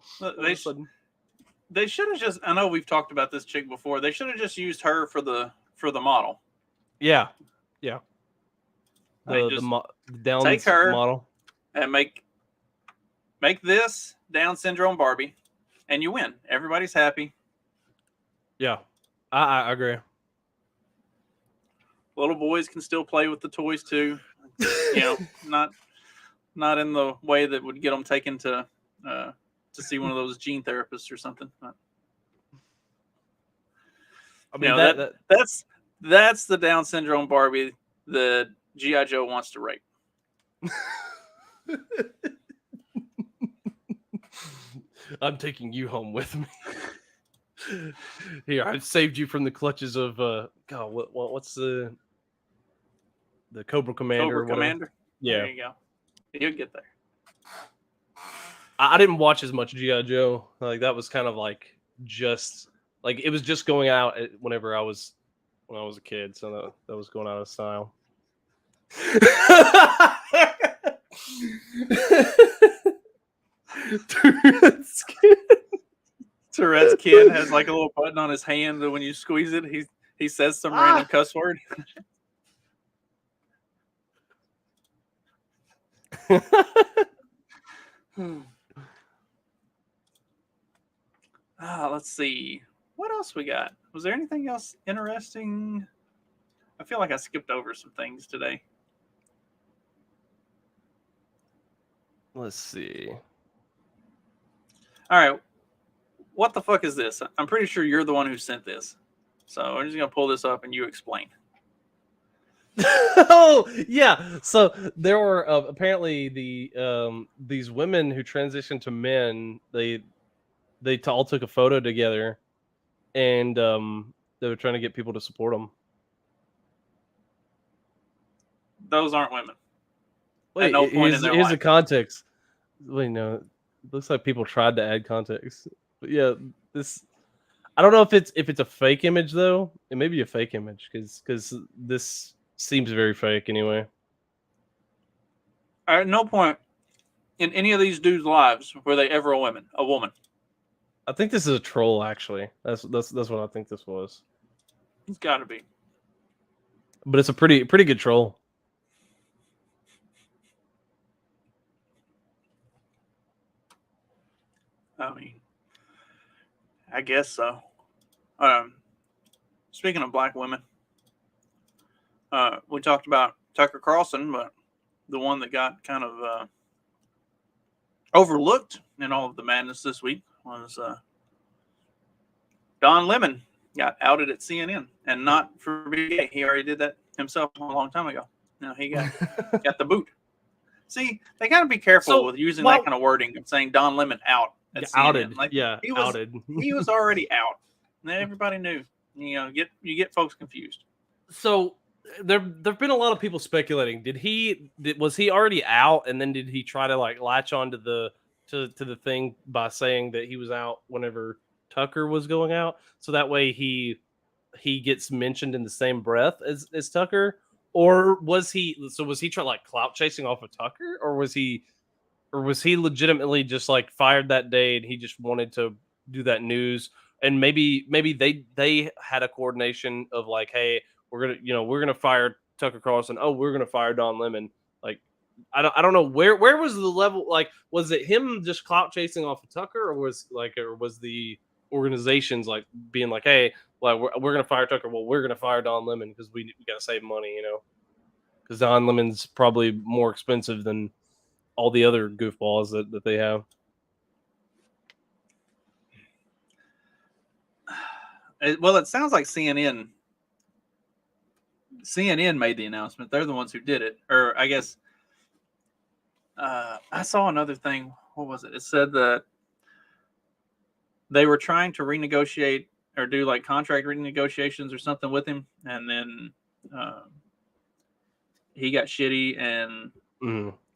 they should have just. I know we've talked about this chick before. They should have just used her for the model. Yeah. The Downs take her model and make this Down syndrome Barbie, and you win. Everybody's happy. Yeah, I agree. Little boys can still play with the toys too. You know, not in the way that would get them taken to see one of those gene therapists or something. But, I mean, that's the Down syndrome Barbie that G.I. Joe wants to rape. I'm taking you home with me. Here, I've saved you from the clutches of God. What's the Cobra Commander? Cobra Commander. Yeah, there you go. You'll get there. I didn't watch as much G.I. Joe. Like that was kind of like just like it was just going out when I was a kid, so that was going out of style. Tourette's kid has like a little button on his hand that when you squeeze it, he says some random cuss word. Let's see. What else we got? Was there anything else interesting? I feel like I skipped over some things today. Let's see. All right. What the fuck is this? I'm pretty sure you're the one who sent this. So I'm just going to pull this up and you explain. Oh, yeah. So there were apparently these women who transitioned to men. They all took a photo together, and they were trying to get people to support them. Those aren't women. Wait, at no point in their here's life. the context. Wait, no. It looks like people tried to add context. But yeah, this. I don't know if it's a fake image though. It may be a fake image because this seems very fake anyway. At no point in any of these dudes' lives were they ever a woman. I think this is a troll. Actually, that's what I think this was. It's got to be. But it's a pretty good troll. I mean, I guess so. Speaking of black women, we talked about Tucker Carlson, but the one that got kind of overlooked in all of the madness this week was Don Lemon got outed at CNN, and not for being gay. He already did that himself a long time ago. Now he got the boot. See, they got to be careful with using that kind of wording of saying Don Lemon out. Outed, like, yeah, he was, outed. He was already out. And everybody knew. You get folks confused. So there've been a lot of people speculating. Was he already out, and then did he try to like latch on to the thing by saying that he was out whenever Tucker was going out, so that way he gets mentioned in the same breath as Tucker, or was he trying like clout chasing off of Tucker, or was he legitimately just like fired that day and he just wanted to do that news? And maybe they had a coordination of like, hey, we're gonna fire Tucker Carlson. Oh, we're gonna fire Don Lemon. Like, I don't know where was the level? Like, was it him just clout chasing off of Tucker, or was the organizations like being like, hey, like we're gonna fire Tucker. Well, we're gonna fire Don Lemon because we gotta save money, because Don Lemon's probably more expensive than all the other goofballs that they have. Well, it sounds like CNN made the announcement. They're the ones who did it. Or I guess I saw another thing. What was it? It said that they were trying to renegotiate or do like contract renegotiations or something with him. And then he got shitty and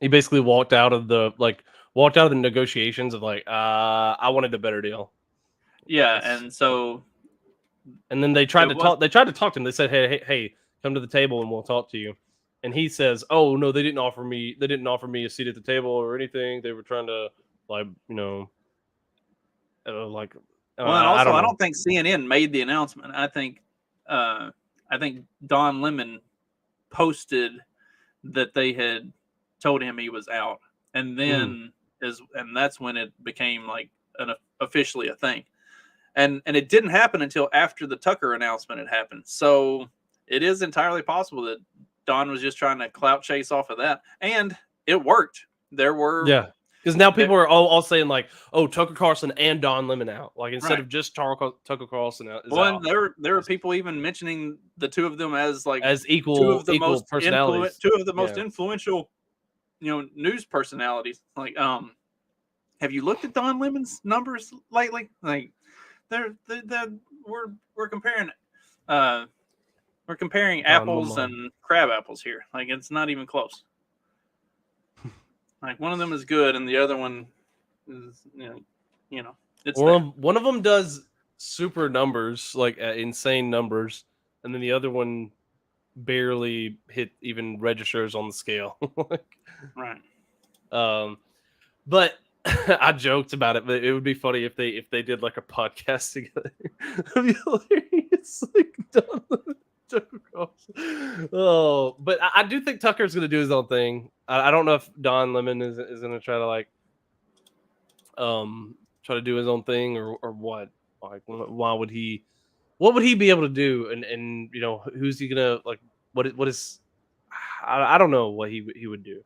he basically walked out of the negotiations of like, I wanted a better deal. Yeah. And so, and then they tried to talk to him. They said, hey, come to the table and we'll talk to you. And he says, oh no, they didn't offer me a seat at the table or anything. They were trying to I don't think CNN made the announcement. I think Don Lemon posted that they had told him he was out, and then and that's when it became like officially a thing. And it didn't happen until after the Tucker announcement had happened. So it is entirely possible that Don was just trying to clout chase off of that. And it worked. There were... Yeah. Because now people are all saying like, oh, Tucker Carlson and Don Lemon out. Like instead of just Tucker Carlson out. Well, there are people even mentioning the two of them as equal, two of the equal most personalities. Two of the most influential, news personalities. Like, have you looked at Don Lemon's numbers lately? Like, we're comparing apples and crab apples here. Like, it's not even close. Like, one of them is good, and the other one is, it's one of them does super numbers, like insane numbers, and then the other one barely even registers on the scale. Right. But I joked about it, but it would be funny if they did like a podcast together. It'd be hilarious. Like Tucker Carlson. Oh, but I do think Tucker's going to do his own thing. I don't know if Don Lemon is going to try to do his own thing or what. Like, why would he? What would he be able to do? And who's he gonna like? What is? I don't know what he would do.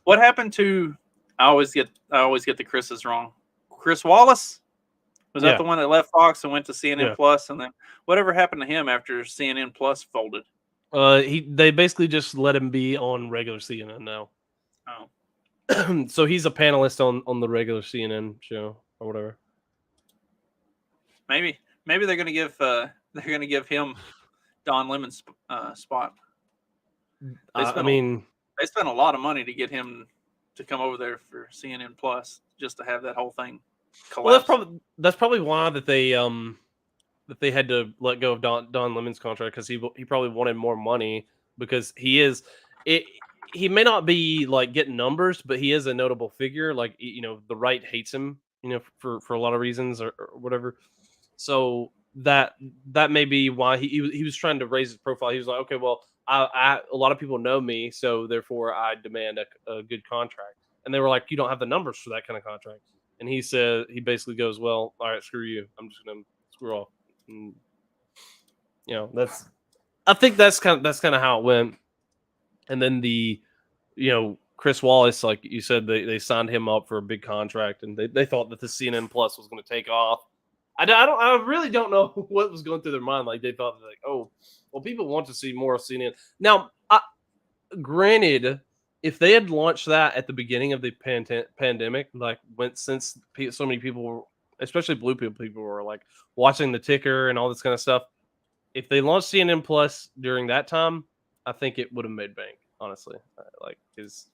What happened to? I always get the Chris's wrong. Chris Wallace, was that the one that left Fox and went to CNN Plus, and then whatever happened to him after CNN Plus folded? They basically just let him be on regular CNN now. Oh, so he's a panelist on the regular CNN show or whatever. Maybe they're gonna give him Don Lemon's spot. They spent a lot of money to get him to come over there for CNN Plus just to have that whole thing collapse. Well, that's probably why that they had to let go of Don Lemon's contract, because he probably wanted more money, because he may not be like getting numbers, but he is a notable figure. Like, the right hates him, for a lot of reasons or whatever. So that may be why he was trying to raise his profile. He was like, okay, well, a lot of people know me, so therefore I demand a good contract. And they were like, you don't have the numbers for that kind of contract. And he basically goes, well, all right, screw you. I'm just gonna screw off. And, I think that's kind of how it went. And then Chris Wallace, like you said, they signed him up for a big contract, and they thought that the CNN Plus was going to take off. I really don't know what was going through their mind. Like, they thought, like, oh, well, people want to see more of CNN. Now, granted, if they had launched that at the beginning of the pandemic, like since so many people, especially blue people were like watching the ticker and all this kind of stuff, if they launched CNN Plus during that time, I think it would have made bank, honestly. Because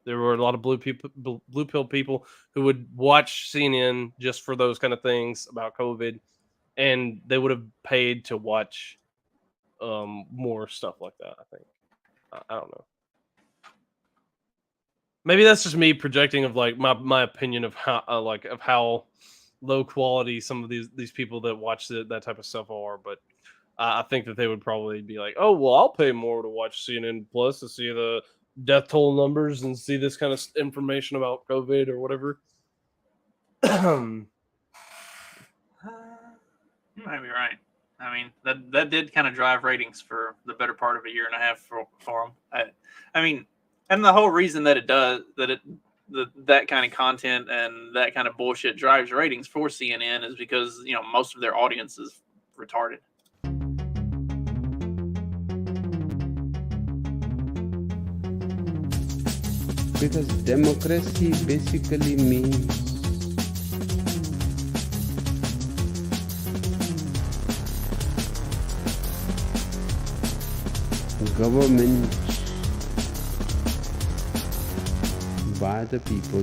there were a lot of blue pill people who would watch CNN just for those kind of things about COVID, and they would have paid to watch more stuff like that. I think. I don't know. Maybe that's just me projecting of like my opinion of how low quality some of these people that watch that type of stuff are, but I think that they would probably be like, oh, well, I'll pay more to watch CNN Plus to see the death toll numbers and see this kind of information about COVID or whatever. You might be right. I mean, that did kind of drive ratings for the better part of a year and a half for them. I mean, and the whole reason that it does that kind of content and that kind of bullshit drives ratings for CNN is because most of their audience is retarded. Because democracy basically means government by the people,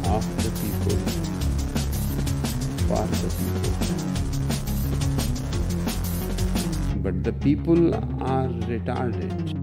of the people, for the people. But the people are retarded.